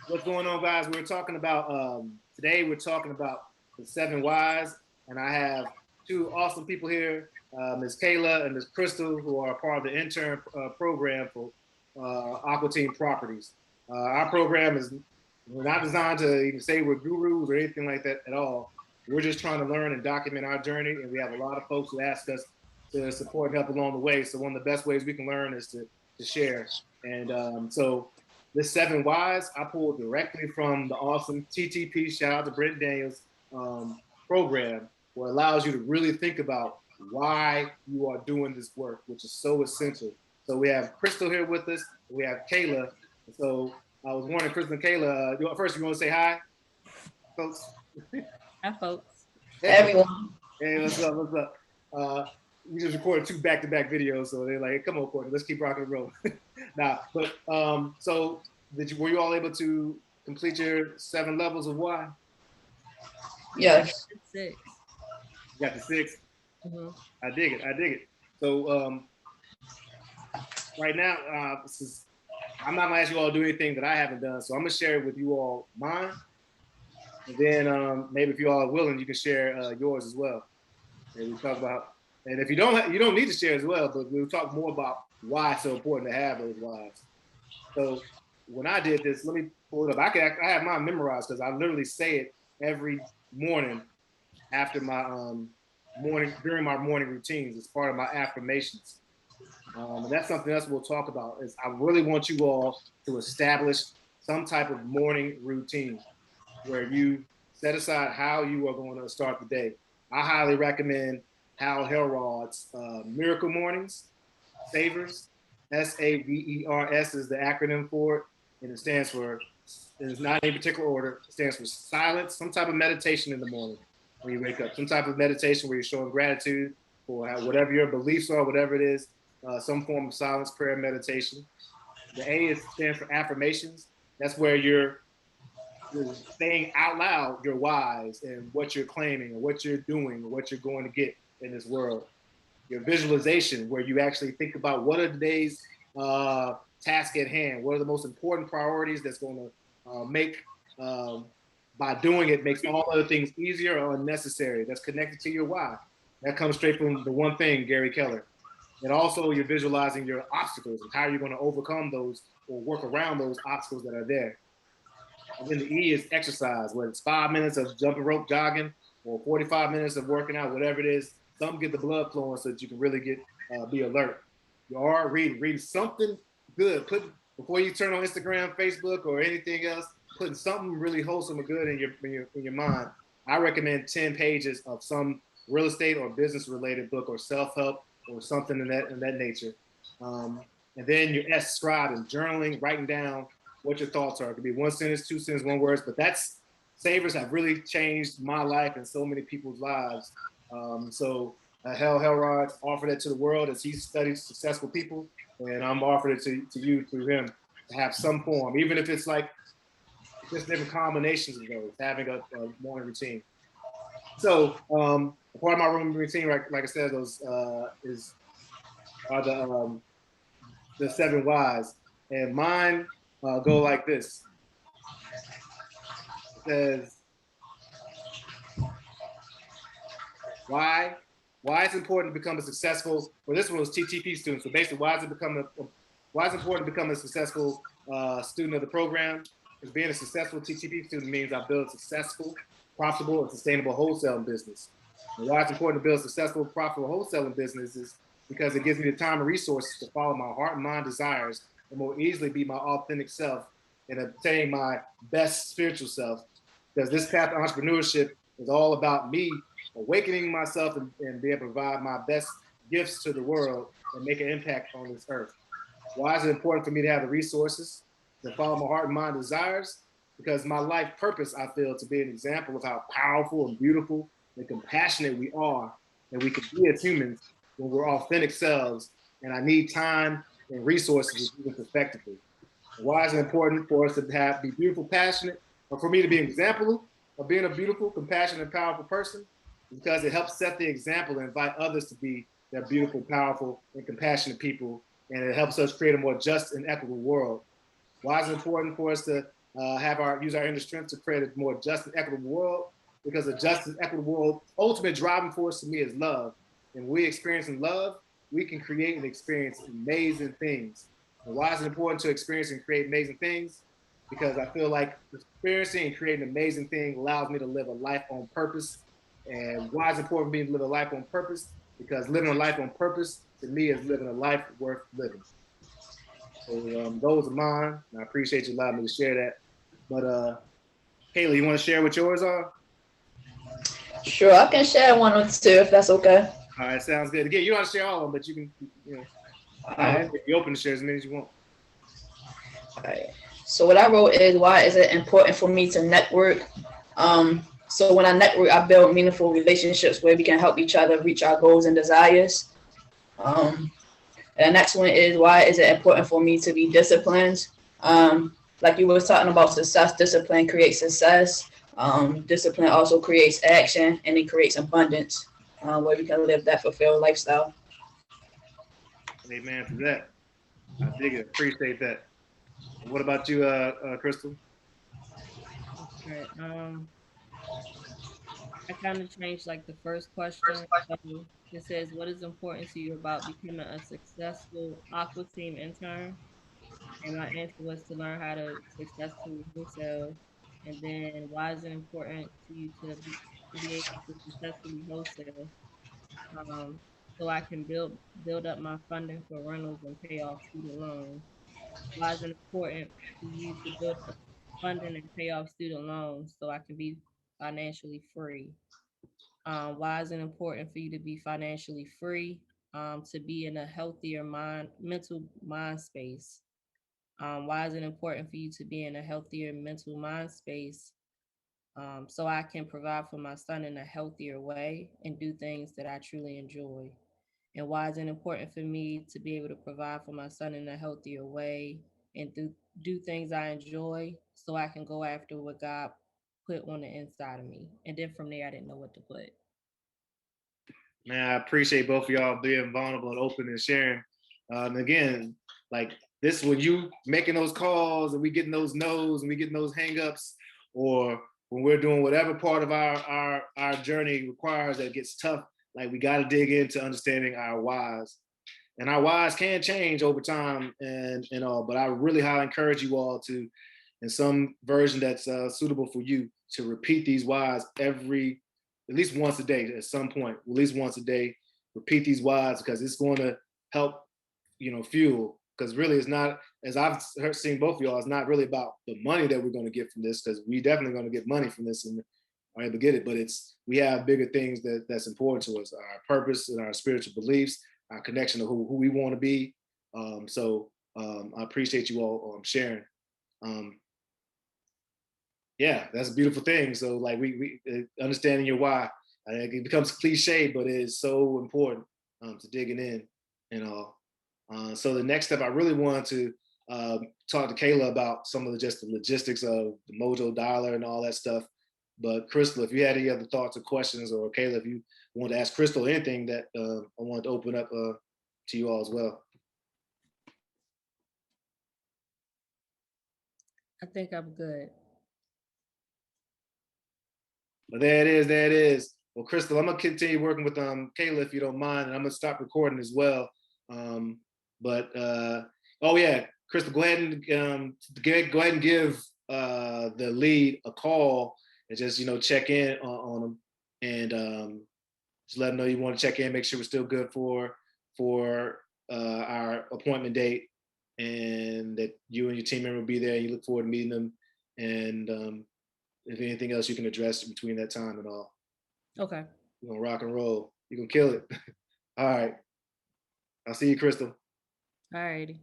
What's going on, guys? We're talking about today. We're talking about the 7 whys, and I have two awesome people here, Ms. Kayla and Ms. Krystal, who are part of the intern program for Aqua Team Properties. Our program is we're not designed to even say we're gurus or anything like that at all. We're just trying to learn and document our journey, and we have a lot of folks who ask us to support and help along the way. So one of the best ways we can learn is to share. And so this 7 whys I pulled directly from the awesome TTP, shout out to Brent Daniels program, where it allows you to really think about why you are doing this work, which is so essential. So we have Krystal here with us. We have Kayla. So I was wondering, Krystal and Kayla, first you want to say hi, folks? Hi, folks. Everyone. Hey, what's up? What's up? We just recorded 2 back-to-back videos, so they're like, "Come on, Courtney, let's keep rocking and rolling." Nah, but so were you all able to complete your 7 levels of why? Yes. 6. You got the 6. Mm-hmm. I dig it. I dig it. So right now, I'm not gonna ask you all to do anything that I haven't done. So I'm gonna share with you all mine, and then maybe if you all are willing, you can share yours as well. And we talk about. And if you don't need to share as well, but we'll talk more about why it's so important to have those whys. So when I did this, let me pull it up. I have mine memorized because I literally say it every morning after my during my morning routines. It's part of my affirmations. And that's something else we'll talk about. Is I really want you all to establish some type of morning routine where you set aside how you are going to start the day. I highly recommend Hal Elrod's Miracle Mornings, Savers, SAVERS is the acronym for it, and it stands for, it's not in any particular order, it stands for silence, some type of meditation in the morning when you wake up, some type of meditation where you're showing gratitude for whatever your beliefs are, whatever it is, some form of silence, prayer, meditation. The A stands for affirmations. That's where you're saying out loud your whys and what you're claiming or what you're doing or what you're going to get in this world. Your visualization, where you actually think about what are today's task at hand, what are the most important priorities that's going to make, by doing it, makes all other things easier or unnecessary. That's connected to your why. That comes straight from the one thing, Gary Keller. And also you're visualizing your obstacles and how you're going to overcome those or work around those obstacles that are there. And then the E is exercise, whether it's 5 minutes of jumping rope, jogging, or 45 minutes of working out, whatever it is. Some get the blood flowing so that you can really get be alert. You are reading something good. Before you turn on Instagram, Facebook, or anything else, putting something really wholesome and good in your mind. I recommend 10 pages of some real estate or business related book or self help or something in that nature. And then your S, scribing, journaling, writing down what your thoughts are. It could be 1 sentence, 2 sentences, 1 words, but savers have really changed my life and so many people's lives. So Hal Elrod offered it to the world as he studied successful people, and I'm offering it to you through him to have some form, even if it's like just different combinations of those, having a morning routine. So part of my morning routine, like I said, those are the 7 whys, and mine go like this. It says, why it's important to become a successful, well, this one was TTP students. So basically, why it's important to become a successful student of the program? Because being a successful TTP student means I build a successful, profitable, and sustainable wholesaling business. And why it's important to build a successful, profitable wholesaling business is because it gives me the time and resources to follow my heart and mind desires and more easily be my authentic self and obtain my best spiritual self. Because this path of entrepreneurship is all about me awakening myself and be able to provide my best gifts to the world and make an impact on this earth. Why is it important for me to have the resources to follow my heart and mind desires? Because my life purpose, I feel, to be an example of how powerful and beautiful and compassionate we are and we can be as humans when we're authentic selves. And I need time and resources to do this effectively. Why is it important for us to be beautiful, passionate, or for me to be an example of being a beautiful, compassionate, and powerful person? Because it helps set the example and invite others to be that beautiful, powerful, and compassionate people, and it helps us create a more just and equitable world. Why is it important for us to use our inner strength to create a more just and equitable world, because a just and equitable world, ultimate driving force to me is love. And we experience in love, we can create and experience amazing things. And why is it important to experience and create amazing things? Because I feel like experiencing and creating an amazing thing allows me to live a life on purpose. And why is it important for me to live a life on purpose? Because living a life on purpose to me is living a life worth living. So those are mine, and I appreciate you allowing me to share that. But Kayla, you want to share what yours are? Sure, I can share one or two if that's okay. All right, sounds good. Again, you don't have to share all of them, but you can, All right. be open to share as many as you want. All right. So what I wrote is, why is it important for me to network? So when I network, I build meaningful relationships where we can help each other reach our goals and desires. And the next one is, why is it important for me to be disciplined? Like you were talking about success, discipline creates success. Discipline also creates action, and it creates abundance, where we can live that fulfilled lifestyle. Amen to that. I dig it. Appreciate that. What about you, Krystal? Right. I kind of changed like the first question. It says, what is important to you about becoming a successful Aqua team intern? And my answer was to learn how to successfully wholesale. And then why is it important to you to be able to successfully wholesale? So I can build up my funding for rentals and pay off student loans. Why is it important for you to build up funding and pay off student loans so I can be financially free? Why is it important for you to be financially free? To be in a healthier mental mind space. Why is it important for you to be in a healthier mental mind space? So I can provide for my son in a healthier way and do things that I truly enjoy. And why is it important for me to be able to provide for my son in a healthier way and do things I enjoy so I can go after what God put on the inside of me? And then from there, I didn't know what to put. Man, I appreciate both of y'all being vulnerable and open and sharing. And again, like this, when you making those calls and we getting those no's and we getting those hangups, or when we're doing whatever part of our journey requires that gets tough, like we got to dig into understanding our whys. And our whys can change over time and all, but I really highly encourage you all to, in some version that's suitable for you, to repeat these whys at least once a day at some point, at least once a day, repeat these whys, because it's going to help, fuel. Because really it's not, as I've seen both of y'all, it's not really about the money that we're going to get from this, because we definitely going to get money from this and are able to get it, but we have bigger things that's important to us, our purpose and our spiritual beliefs, our connection to who we want to be. I appreciate you all sharing. Yeah, that's a beautiful thing. So like we understanding your why, it becomes cliche, but it is so important to digging in and all. So the next step, I really wanted to talk to Kayla about some of the logistics of the Mojo Dollar and all that stuff. But Krystal, if you had any other thoughts or questions, or Kayla, if you want to ask Krystal anything, that I wanted to open up to you all as well. I think I'm good. But there it is. Well, Krystal, I'm gonna continue working with Kayla if you don't mind, and I'm gonna stop recording as well. Oh yeah, Krystal, go ahead and give the lead a call and just check in on them, and just let them know you want to check in, make sure we're still good for our appointment date, and that you and your team member will be there. You look forward to meeting them, and if anything else you can address between that time and all. Okay. You're gonna rock and roll. You're gonna kill it. All right. I'll see you, Krystal. All righty.